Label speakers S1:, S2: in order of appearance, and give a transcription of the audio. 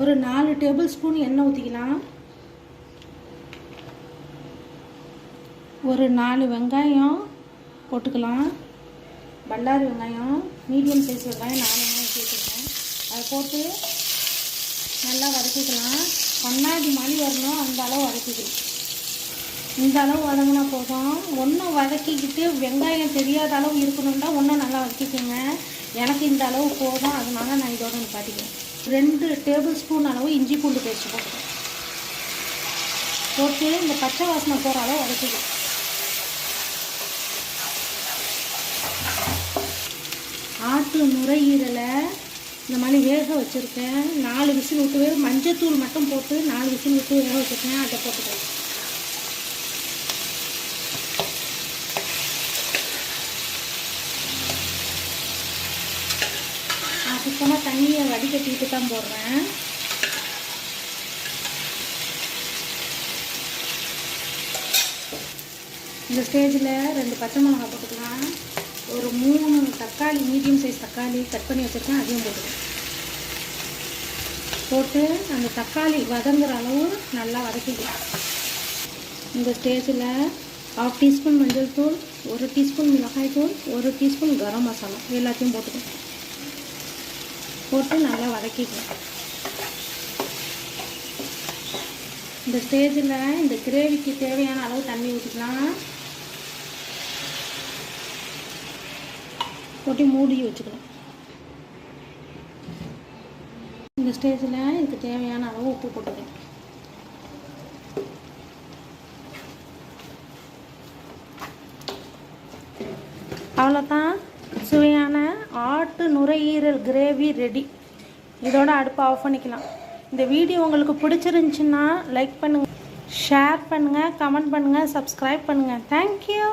S1: ஒரு 4 table spoon எண்ணெய் ஊற்றிக்கலாம். ஒரு 4 வெங்காயம் போட்டுக்கலாம். பல்லாரி வெங்காயம், மீடியம் சைஸ் வெங்காயம் 4 வெங்காயம் ஊற்றி வச்சுருக்கேன். அதை போட்டு நல்லா வதக்கிக்கலாம். கண்ணாடி மாதிரி வரணும், அந்த அளவு வதக்கிக்கலாம். இந்த அளவு வதங்கினா போதும். ஒன்றும் வதக்கிக்கிட்டு வெங்காயம் தெரியாத அளவு இருக்கணும்னா ஒன்றும் நல்லா வதக்கிக்கோங்க. எனக்கு இந்த அளவு போதும், அதனால நான் இதோட நிப்பாட்டிக்கிறேன். 2 டேபிள் ஸ்பூன் அளவு இஞ்சி பூண்டு பேஸ்ட் போட்டுக்கிறேன். போட்டு இந்த பச்சை வாசனை போகிற அளவு வதக்கிக்கிறேன். ஆட்டு நுரையீரலை இந்த மாதிரி வேக வச்சுருக்கேன். 4 விசில் விட்டு மஞ்சத்தூள் மட்டும் போட்டு 4 விசில் விட்டு வேக வச்சுருக்கேன். அதை போட்டுக்கிறேன். நான் சுத்தமாக தண்ணியை வடிகட்டிட்டு தான் போடுறேன். இந்த ஸ்டேஜில் 2 பச்சை மிளகாய் போட்டுக்கலாம். ஒரு 3 தக்காளி, மீடியம் சைஸ் தக்காளி கட் பண்ணி வச்சுருக்கேன், அதையும் போட்டுக்கலாம். போட்டு அந்த தக்காளி வதங்குற அளவு நல்லா வதக்கிக்கலாம். இந்த ஸ்டேஜில் 1/2 டீஸ்பூன் மஞ்சள் தூள், 1 டீஸ்பூன் மிளகாய் தூள், 1 டீஸ்பூன் கரம் மசாலா எல்லாத்தையும் போட்டுக்கலாம். போட்டு நல்லா வதக்கிக்கலாம். இந்த ஸ்டேஜில் இந்த கிரேவிக்கு தேவையான அளவு தண்ணி ஊற்றிக்கலாம். போட்டு மூடி வச்சுக்கலாம். இந்த ஸ்டேஜில் இதுக்கு தேவையான அளவு உப்பு போட்டுக்கலாம். அவ்வளோதான், சுவையான ஆட்டு நுரையீரல் கிரேவி ரெடி. இதோட அடுப்பை ஆஃப் பண்ணிக்கலாம். இந்த வீடியோ உங்களுக்கு பிடிச்சிருந்துச்சுன்னா லைக் பண்ணுங்கள், ஷேர் பண்ணுங்கள், கமெண்ட் பண்ணுங்கள், சப்ஸ்கிரைப் பண்ணுங்கள். தேங்க்யூ.